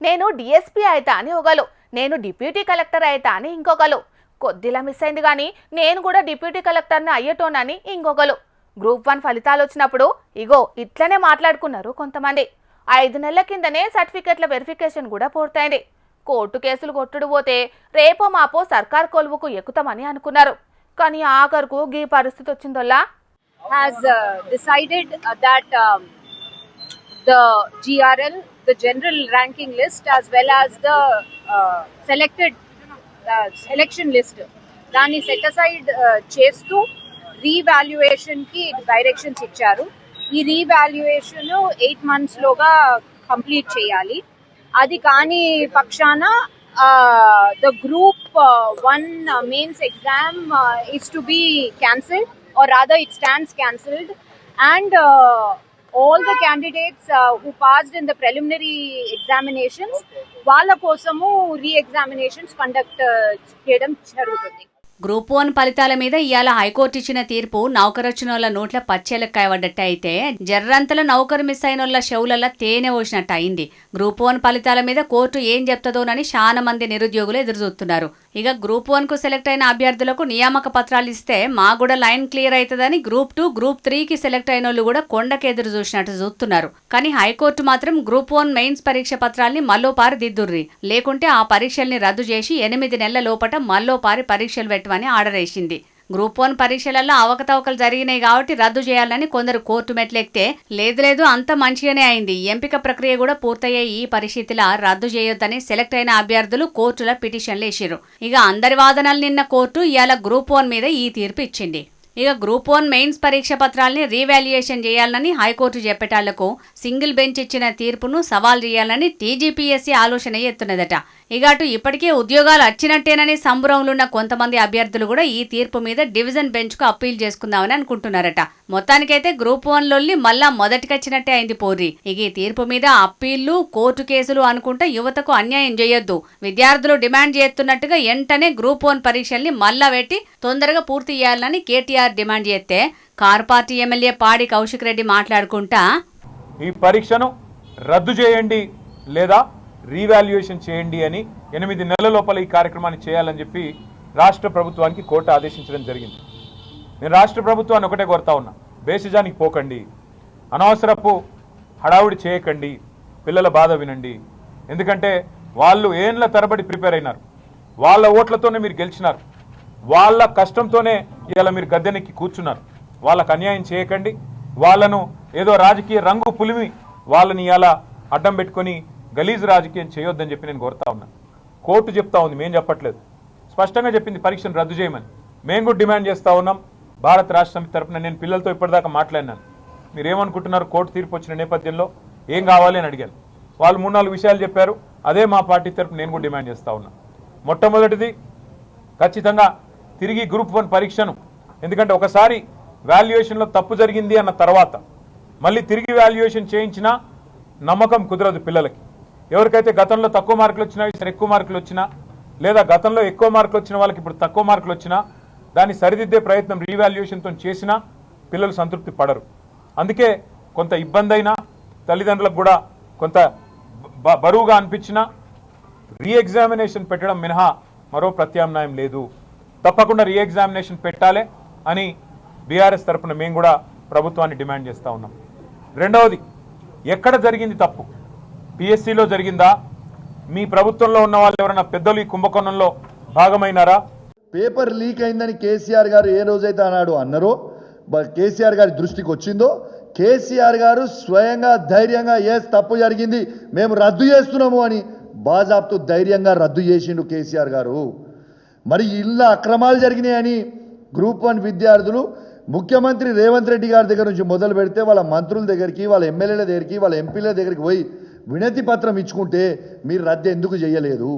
నేను డిఎస్పీ అయితా అని ఒకలు, నేను డిప్యూటీ కలెక్టర్ అయితా అని ఇంకొకలు, కొద్దిలా మిస్ అయింది కానీ నేను కూడా డిప్యూటీ కలెక్టర్ని అయ్యేటోనని ఇంకొకలు. గ్రూప్ 1 ఫలితాలు వచ్చినప్పుడు ఇగో ఇట్లనే మాట్లాడుకున్నారు కొంతమంది. 5 నెలల కిందనే సర్టిఫికెట్ల వెరిఫికేషన్ కూడా పూర్తయింది. కోర్టు కేసులు కొట్టుడు పోతే రేపో మాపో సర్కార్ కొలువుకు ఎక్కుతామని అనుకున్నారు. కానీ ఆఖరుకు ఈ పరిస్థితి వచ్చిందల్లా has decided that the GRL, the general ranking list, as well as the selected selection list, దాన్ని సెట్ అసైడ్ చేస్తూ రీవాల్యుయేషన్ కి డైరెక్షన్స్ ఇచ్చారు. ఈ రీవాల్యుయేషన్ 8 months లోగా కంప్లీట్ చేయాలి. అది కాని పక్షాన the group 1 mains exam is to be cancelled, or rather it stands cancelled, and all the candidates who passed in the preliminary examinations వాళ్ళ కోసము re-examinations కండక్ట్ చేయడం జరుగుతుంది. గ్రూప్ 1 ఫలితాల మీద ఇవాళ హైకోర్టు ఇచ్చిన తీర్పు నౌకరొచ్చినోళ్ల నోట్ల పచ్చేలక్కాయబడ్డట్టు అయితే జర్రంతల నౌకరు మిస్ అయినోళ్ల షవులల్లా తేనె పోసినట్టు అయింది. గ్రూప్ 1 ఫలితాల మీద కోర్టు ఏం చెప్తుందోనని చాలా మంది నిరుద్యోగులు ఎదురుచూస్తున్నారు. ఇక గ్రూప్ 1 కు సెలెక్ట్ అయిన అభ్యర్థులకు నియామక పత్రాలు ఇస్తే మా కూడా లైన్ క్లియర్ అవుతుందని గ్రూప్ 2, గ్రూప్ 3కి సెలెక్ట్ అయిన వాళ్ళు కూడా కొండకు ఎదురు చూసినట్టు చూస్తున్నారు. కానీ హైకోర్టు మాత్రం గ్రూప్ 1 మెయిన్స్ పరీక్ష పత్రాల్ని మల్లోపారి దిద్దుర్రి, లేకుంటే ఆ పరీక్షల్ని రద్దు చేసి 8 నెలల లోపట మల్లోపారి పరీక్షలు పెట్టమని ఆర్డర్ వేసింది. గ్రూప్ 1 పరీక్షలలో అవకతవకలు జరిగినాయి కాబట్టి రద్దు చేయాలని కొందరు కోర్టు మెట్లెక్తే లేదు అంత మంచిగానే అయింది, ఎంపిక ప్రక్రియ కూడా పూర్తయ్యే ఈ పరిస్థితిలో రద్దు చేయొద్దని సెలెక్ట్ అయిన అభ్యర్థులు కోర్టులో పిటిషన్లు వేసిరు. ఇక అందరి వాదనలు నిన్న కోర్టు ఇవాళ గ్రూప్ 1 మీద ఈ తీర్పు ఇచ్చింది. ఇక గ్రూప్ 1 మెయిన్స్ పరీక్ష పత్రాల్ని రీవాల్యుయేషన్ చేయాలని హైకోర్టు చెప్పేటాళ్లకు సింగిల్ బెంచ్ ఇచ్చిన తీర్పును సవాల్ చేయాలని టీజీపీఎస్సీ ఆలోచన ఎత్తున్నదట. ఇక అటు ఇప్పటికే ఉద్యోగాలు వచ్చినట్టేనని సంబరంలో ఉన్న కొంతమంది అభ్యర్థులు కూడా ఈ తీర్పు మీద డివిజన్ బెంచ్ కు అప్పీల్ చేసుకుందామని అనుకుంటున్నారట. మొత్తానికైతే గ్రూప్ 1 లొల్లి మళ్ళా మొదటికొచ్చినట్టే అయింది పోర్రి. ఇక ఈ తీర్పు మీద అప్పీళ్లు, కోర్టు కేసులు అనుకుంటా యువతకు అన్యాయం చేయొద్దు, విద్యార్థులు డిమాండ్ చేస్తున్నట్టుగా వెంటనే గ్రూప్ 1 పరీక్షల్ని మళ్ళా పెట్టి తొందరగా పూర్తి చేయాలని కేటీఆర్ డిమాండ్ చేస్తే కారు పార్టీ ఎమ్మెల్యే పాడి కౌశిక్ రెడ్డి మాట్లాడుకుంటా ఈ పరీక్షను రద్దు చేయండి లేదా రీవాల్యుయేషన్ చేయండి అని 8 నెలల లోపల ఈ కార్యక్రమాన్ని చేయాలని చెప్పి రాష్ట్ర ప్రభుత్వానికి కోర్టు ఆదేశించడం జరిగింది. నేను రాష్ట్ర ప్రభుత్వాన్ని ఒకటే కోరుతా ఉన్నా, బేసిజానికి పోకండి, అనవసరపు హడావుడి చేయకండి, పిల్లల బాధ వినండి. ఎందుకంటే వాళ్ళు ఏండ్ల తరబడి ప్రిపేర్ అయినారు, వాళ్ళ ఓట్లతోనే మీరు గెలిచినారు, వాళ్ళ కష్టంతోనే ఇలా మీరు గద్దెనెక్కి కూర్చున్నారు. వాళ్ళకు అన్యాయం చేయకండి, వాళ్ళను ఏదో రాజకీయ రంగు పులిమి వాళ్ళని ఇలా అడ్డం పెట్టుకొని గలీజ్ రాజకీయం చేయొద్దని చెప్పి నేను కోరుతా ఉన్నా. కోర్టు చెప్తా ఉంది, మేము చెప్పట్లేదు, స్పష్టంగా చెప్పింది పరీక్షను రద్దు చేయమని. మేము కూడా డిమాండ్ చేస్తూ ఉన్నాం భారత రాష్ట్ర సమితి తరఫున. నేను పిల్లలతో ఇప్పటిదాకా మాట్లాడినాను, మీరేమనుకుంటున్నారు కోర్టు తీర్పు వచ్చిన నేపథ్యంలో ఏం కావాలి అని అడిగాను. వాళ్ళు 3-4 విషయాలు చెప్పారు. అదే మా పార్టీ తరఫున నేను కూడా డిమాండ్ చేస్తూ ఉన్నా. మొట్టమొదటిది ఖచ్చితంగా తిరిగి గ్రూప్ 1 పరీక్షను, ఎందుకంటే ఒకసారి వాల్యుయేషన్లో తప్పు జరిగింది అన్న తర్వాత మళ్ళీ తిరిగి వాల్యుయేషన్ చేయించినా నమ్మకం కుదరదు పిల్లలకి. ఎవరికైతే గతంలో తక్కువ మార్కులు వచ్చినా, ఈసారి ఎక్కువ మార్కులు వచ్చినా, లేదా గతంలో ఎక్కువ మార్కులు వచ్చిన వాళ్ళకి ఇప్పుడు తక్కువ మార్కులు వచ్చినా దాన్ని సరిదిద్దే ప్రయత్నం రీవాల్యుయేషన్తో చేసినా పిల్లలు సంతృప్తి పడరు. అందుకే కొంత ఇబ్బంది అయినా, తల్లిదండ్రులకు కూడా కొంత బరువుగా అనిపించినా రీఎగ్జామినేషన్ పెట్టడం మినహా మరో ప్రత్యామ్నాయం లేదు. తప్పకుండా రీఎగ్జామినేషన్ పెట్టాలి అని బీఆర్ఎస్ తరఫున మేము కూడా ప్రభుత్వాన్ని డిమాండ్ చేస్తూ ఉన్నాం. రెండవది, ఎక్కడ జరిగింది తప్పు? పిఎస్సిలో జరిగిందా? మీ ప్రభుత్వంలో ఉన్న వాళ్ళు ఎవరైనా పెద్దలు ఈ కుంభకోణంలో భాగమైనారా? పేపర్ లీక్ అయిందని కేసీఆర్ గారు ఏ రోజైతే అన్నారో, కేసీఆర్ గారి దృష్టికి వచ్చిందో, కేసీఆర్ గారు స్వయంగా ధైర్యంగా తప్పు జరిగింది, మేము రద్దు చేస్తున్నాము అని బాజాబ్తు ధైర్యంగా రద్దు చేసిండు కేసీఆర్ గారు. మరి ఇళ్ళ అక్రమాలు జరిగినాయని గ్రూప్ 1 విద్యార్థులు ముఖ్యమంత్రి రేవంత్ రెడ్డి గారి దగ్గర నుంచి మొదలు పెడితే వాళ్ళ మంత్రుల దగ్గరికి, వాళ్ళ ఎమ్మెల్యేల దగ్గరికి, వాళ్ళ ఎంపీల దగ్గరికి పోయి వినతి పత్రం ఇచ్చుకుంటే మీరు రద్దు ఎందుకు చేయలేదు?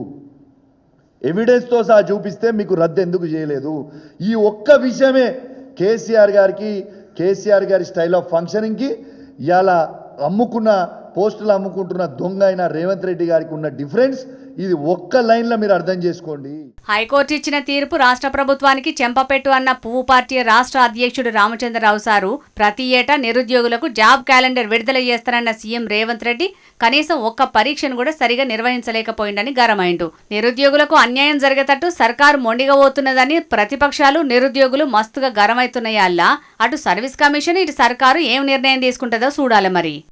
ఎవిడెన్స్తో సహా చూపిస్తే మీకు రద్దు ఎందుకు చేయలేదు? ఈ ఒక్క విషయమే కేసీఆర్ గారి స్టైల్ ఆఫ్ ఫంక్షనింగ్కి ఇలా అమ్ముకున్న పోస్టులు అమ్ముకుంటున్న దొంగ అయిన రేవంత్ రెడ్డి గారికి ఉన్న డిఫరెన్స్ ఇది ఒక్క లైన్లో మీరు అర్థం చేసుకోండి. హైకోర్టు ఇచ్చిన తీర్పు రాష్ట్ర ప్రభుత్వానికి చెంపపెట్టు అన్న పువ్వు పార్టీ రాష్ట్ర అధ్యక్షుడు రామచంద్రరావు సారు ప్రతి ఏటా నిరుద్యోగులకు జాబ్ క్యాలెండర్ విడుదల చేస్తారన్న సీఎం రేవంత్ రెడ్డి కనీసం ఒక్క పరీక్షను కూడా సరిగా నిర్వహించలేకపోయిందని గరమైండు. నిరుద్యోగులకు అన్యాయం జరిగేటట్టు సర్కారు మొండిగా పోతున్నదని ప్రతిపక్షాలు నిరుద్యోగులు మస్తుగా గరమైతున్నాయల్లా. అటు సర్వీస్ కమిషన్ ఇటు సర్కారు ఏం నిర్ణయం తీసుకుంటుందో చూడాలి మరి.